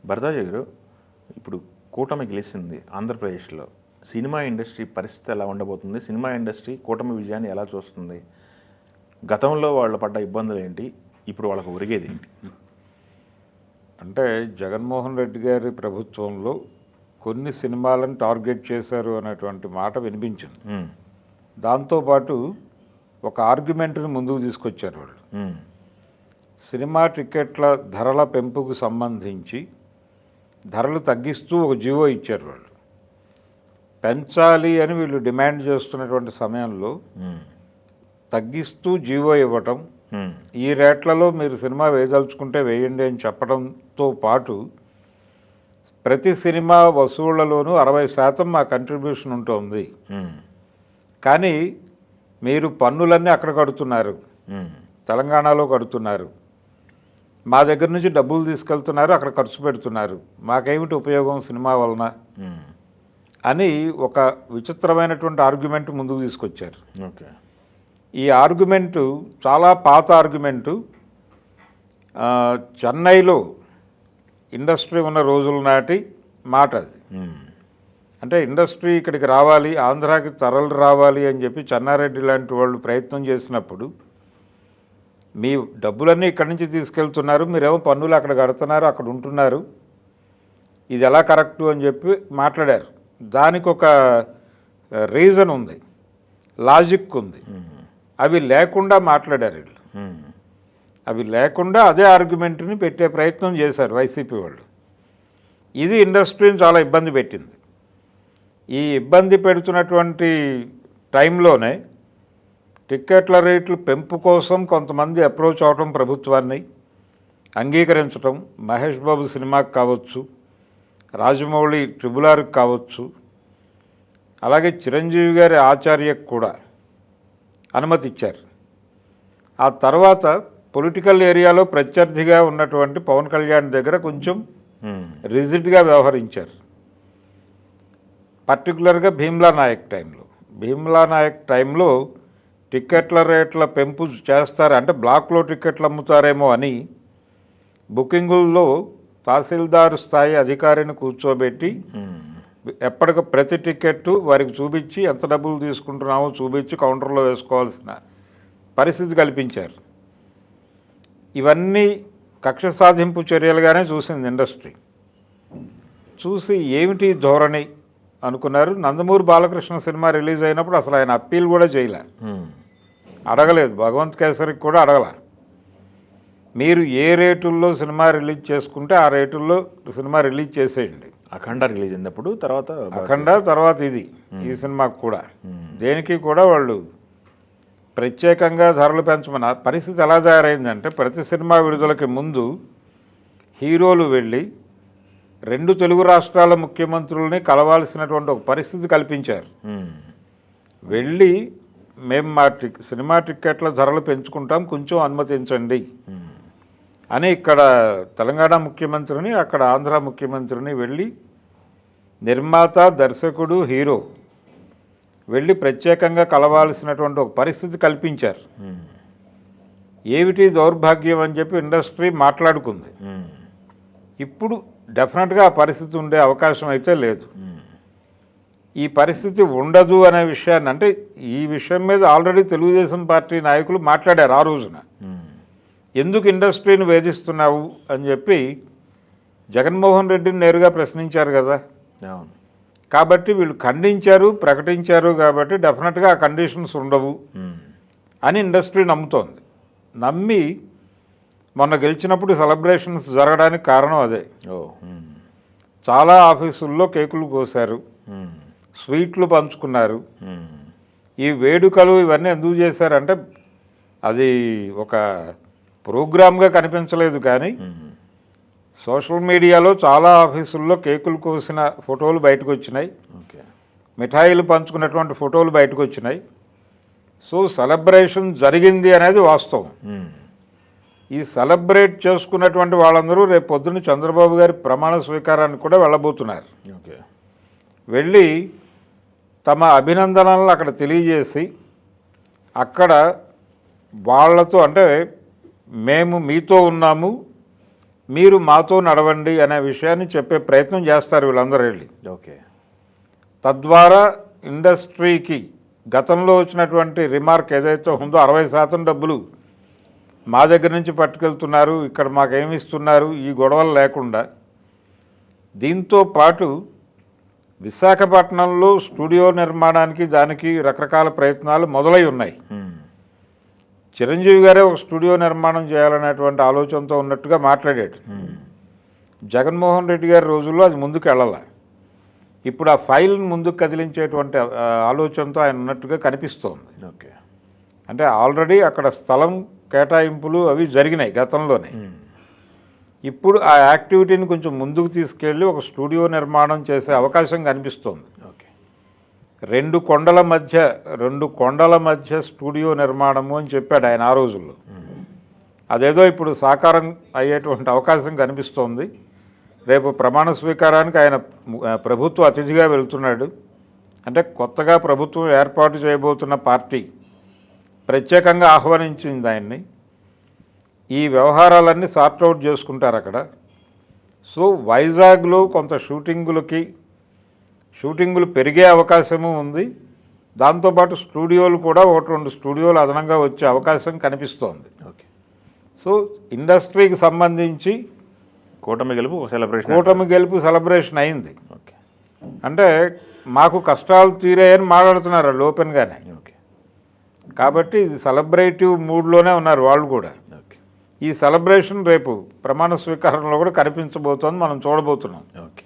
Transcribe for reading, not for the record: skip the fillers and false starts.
భరద్వాజ గారు, ఇప్పుడు కూటమి గెలిచింది ఆంధ్రప్రదేశ్లో. సినిమా ఇండస్ట్రీ పరిస్థితి ఎలా ఉండబోతుంది? సినిమా ఇండస్ట్రీ కూటమి విజయాన్ని ఎలా చూస్తుంది? గతంలో వాళ్ళు పడ్డ ఇబ్బందులు ఏంటి? ఇప్పుడు వాళ్ళకు ఒరిగేది ఏంటి? అంటే జగన్మోహన్ రెడ్డి గారి ప్రభుత్వంలో కొన్ని సినిమాలను టార్గెట్ చేశారు అనేటువంటి మాట వినిపించింది. దాంతోపాటు ఒక ఆర్గ్యుమెంట్ని ముందుకు తీసుకొచ్చారు వాళ్ళు. సినిమా టికెట్ల ధరల పెంపుకు సంబంధించి ధరలు తగ్గిస్తూ ఒక జీవో ఇచ్చారు వాళ్ళు. పెంచాలి అని వీళ్ళు డిమాండ్ చేస్తున్నటువంటి సమయంలో తగ్గిస్తూ జీవో ఇవ్వటం, ఈ రేట్లలో మీరు సినిమా వేయదలుచుకుంటే వేయండి అని చెప్పడంతో పాటు ప్రతి సినిమా వసూళ్లలోనూ 60% మా కంట్రిబ్యూషన్ ఉంటుంది, కానీ మీరు పన్నులన్నీ అక్కడ కడుతున్నారు, తెలంగాణలో కడుతున్నారు, మా దగ్గర నుంచి డబ్బులు తీసుకెళ్తున్నారు, అక్కడ ఖర్చు పెడుతున్నారు, మాకేమిటి ఉపయోగం సినిమా వలన అని ఒక విచిత్రమైనటువంటి ఆర్గ్యుమెంట్ ముందుకు తీసుకొచ్చారు. ఓకే. ఈ ఆర్గ్యుమెంటు చాలా పాత ఆర్గ్యుమెంటు. చెన్నైలో ఇండస్ట్రీ ఉన్న రోజుల నాటి మాట అది. అంటే ఇండస్ట్రీ ఇక్కడికి రావాలి, ఆంధ్రాకి తరలి రావాలి అని చెప్పి చెన్నారెడ్డి లాంటి వాళ్ళు ప్రయత్నం చేసినప్పుడు, మీ డబ్బులన్నీ ఇక్కడి నుంచి తీసుకెళ్తున్నారు, మీరేమో పన్నులు అక్కడ కడుతున్నారు, అక్కడ ఉంటున్నారు, ఇది ఎలా కరెక్టు అని చెప్పి మాట్లాడారు. దానికి ఒక రీజన్ ఉంది, లాజిక్ ఉంది. అవి లేకుండా మాట్లాడారు వీళ్ళు. అవి లేకుండా అదే ఆర్గ్యుమెంట్ని పెట్టే ప్రయత్నం చేశారు వైసీపీ వాళ్ళు. ఇది ఇండస్ట్రీని చాలా ఇబ్బంది పెట్టింది. ఈ ఇబ్బంది పెడుతున్నటువంటి టైంలోనే టిక్కెట్ల రేట్లు పెంపు కోసం కొంతమంది అప్రోచ్ అవటం, ప్రభుత్వాన్ని అంగీకరించటం, మహేష్ బాబు సినిమాకి కావచ్చు, రాజమౌళి ట్రిబుల్-ఆర్కి కావచ్చు, అలాగే చిరంజీవి గారి ఆచార్యకు కూడా అనుమతి ఇచ్చారు. ఆ తర్వాత పొలిటికల్ ఏరియాలో ప్రత్యర్థిగా ఉన్నటువంటి పవన్ కళ్యాణ్ దగ్గర కొంచెం రిజిడ్గా వ్యవహరించారు. పర్టికులర్గా భీమ్లా నాయక్ టైంలో టిక్కెట్ల రేట్ల పెంపు చేస్తారు, అంటే బ్లాక్లో టిక్కెట్లు అమ్ముతారేమో అని బుకింగుల్లో తహసీల్దార్ స్థాయి అధికారిని కూర్చోబెట్టి ఎప్పటికీ ప్రతి టికెట్టు వారికి చూపించి ఎంత డబ్బులు తీసుకుంటున్నామో చూపించి కౌంటర్లో వేసుకోవాల్సిన పరిస్థితి కల్పించారు. ఇవన్నీ కక్ష సాధింపు చర్యలుగానే చూసింది ఇండస్ట్రీ. చూసి ఏమిటి ధోరణి అనుకున్నారు. నందమూరి బాలకృష్ణ సినిమా రిలీజ్ అయినప్పుడు అసలు ఆయన అప్పీల్ కూడా చేయలే, అడగలేదు, భగవంత్ కేసరికి కూడా అడగల. మీరు ఏ రేటుల్లో సినిమా రిలీజ్ చేసుకుంటే ఆ రేటుల్లో సినిమా రిలీజ్ చేసేయండి. అఖండ రిలీజ్ అయినప్పుడు తర్వాత ఇది ఈ సినిమాకు కూడా దేనికి కూడా వాళ్ళు ప్రత్యేకంగా ధరలు పెంచమని. పరిస్థితి ఎలా తయారైందంటే ప్రతి సినిమా విడుదలకి ముందు హీరోలు వెళ్ళి 2 తెలుగు రాష్ట్రాల ముఖ్యమంత్రుల్ని కలవాల్సినటువంటి ఒక పరిస్థితి కల్పించారు. వెళ్ళి మేము మా సినిమా టిక్కెట్ల ధరలు పెంచుకుంటాం, కొంచెం అనుమతించండి అని ఇక్కడ తెలంగాణ ముఖ్యమంత్రిని, అక్కడ ఆంధ్ర ముఖ్యమంత్రిని వెళ్ళి నిర్మాత, దర్శకుడు, హీరో వెళ్ళి ప్రత్యేకంగా కలవాల్సినటువంటి ఒక పరిస్థితి కల్పించారు. ఏమిటి దౌర్భాగ్యం అని చెప్పి ఇండస్ట్రీ మాట్లాడుకుంది. ఇప్పుడు డెఫినెట్గా ఆ పరిస్థితి ఉండే అవకాశం అయితే లేదు. ఈ పరిస్థితి ఉండదు అనే విషయాన్ని, అంటే ఈ విషయం మీద ఆల్రెడీ తెలుగుదేశం పార్టీ నాయకులు మాట్లాడారు ఆ రోజున. ఎందుకు ఇండస్ట్రీని వేధిస్తున్నావు అని చెప్పి జగన్మోహన్ రెడ్డిని నేరుగా ప్రశ్నించారు కదా. కాబట్టి వీళ్ళు ఖండించారు, ప్రకటించారు, కాబట్టి డెఫినెట్గా ఆ కండిషన్స్ ఉండవు అని ఇండస్ట్రీ నమ్ముతోంది. నమ్మి మొన్న గెలిచినప్పుడు సెలబ్రేషన్స్ జరగడానికి కారణం అదే. చాలా ఆఫీసుల్లో కేకులు కోసారు, స్వీట్లు పంచుకున్నారు. ఈ వేడుకలు ఇవన్నీ ఎందుకు చేశారంటే అది ఒక ప్రోగ్రామ్గా కనిపించలేదు, కానీ సోషల్ మీడియాలో చాలా ఆఫీసుల్లో కేకులు కోసిన ఫోటోలు బయటకు వచ్చినాయి, మిఠాయిలు పంచుకున్నటువంటి ఫోటోలు బయటకు వచ్చినాయి. సో సెలబ్రేషన్ జరిగింది అనేది వాస్తవం. ఈ సెలబ్రేట్ చేసుకున్నటువంటి వాళ్ళందరూ రేపు పొద్దున్న చంద్రబాబు గారి ప్రమాణ స్వీకారానికి కూడా వెళ్ళబోతున్నారు. వెళ్ళి తమ అభినందనలను అక్కడ తెలియజేసి అక్కడ వాళ్లతో, అంటే మేము మీతో ఉన్నాము, మీరు మాతో నడవండి అనే విషయాన్ని చెప్పే ప్రయత్నం చేస్తారు వీళ్ళందరూ వెళ్ళి. ఓకే. తద్వారా ఇండస్ట్రీకి గతంలో వచ్చినటువంటి రిమార్క్ ఏదైతే ఉందో 60% డబ్బులు మా దగ్గర నుంచి పట్టుకెళ్తున్నారు, ఇక్కడ మాకేమి ఇస్తున్నారు, ఈ గొడవలు లేకుండా దీంతో పాటు విశాఖపట్నంలో స్టూడియో నిర్మాణానికి దానికి రకరకాల ప్రయత్నాలు మొదలై ఉన్నాయి. చిరంజీవి గారే ఒక స్టూడియో నిర్మాణం చేయాలనేటువంటి ఆలోచనతో ఉన్నట్టుగా మాట్లాడాడు. జగన్మోహన్ రెడ్డి గారి రోజుల్లో అది ముందుకు వెళ్ళాల. ఇప్పుడు ఆ ఫైల్ని ముందుకు కదిలించేటువంటి ఆలోచనతో ఆయన ఉన్నట్టుగా కనిపిస్తోంది. ఓకే. అంటే ఆల్రెడీ అక్కడ స్థలం కేటాయింపులు అవి జరిగినాయి గతంలోనే. ఇప్పుడు ఆ యాక్టివిటీని కొంచెం ముందుకు తీసుకెళ్ళి ఒక స్టూడియో నిర్మాణం చేసే అవకాశం కనిపిస్తోంది. ఓకే. రెండు కొండల మధ్య స్టూడియో నిర్మాణము అని చెప్పాడు ఆయన ఆ రోజుల్లో. అదేదో ఇప్పుడు సాకారం అయ్యేటువంటి అవకాశం కనిపిస్తోంది. రేపు ప్రమాణ స్వీకారానికి ఆయన ప్రభుత్వ అతిథిగా వెళ్తున్నాడు. అంటే కొత్తగా ప్రభుత్వం ఏర్పాటు చేయబోతున్న పార్టీ ప్రత్యేకంగా ఆహ్వానించింది ఆయన్ని. ఈ వ్యవహారాలన్నీ సార్ట్అవుట్ చేసుకుంటారు అక్కడ. సో వైజాగ్లో కొంత షూటింగులు పెరిగే అవకాశము ఉంది. దాంతోపాటు స్టూడియోలు కూడా 1-2 స్టూడియోలు అదనంగా వచ్చే అవకాశం కనిపిస్తోంది. ఓకే. సో ఇండస్ట్రీకి సంబంధించి కూటమి గెలుపు సెలబ్రేషన్ అయింది. ఓకే. అంటే మాకు కష్టాలు తీరాయని మాట్లాడుతున్నారు వాళ్ళు ఓపెన్గానే. ఓకే. కాబట్టి ఇది సెలబ్రేటివ్ మూడ్లోనే ఉన్నారు వాళ్ళు కూడా. ఓకే. ఈ సెలబ్రేషన్ రేపు ప్రమాణ స్వీకారంలో కూడా కనిపించబోతోంది, మనం చూడబోతున్నాం. ఓకే.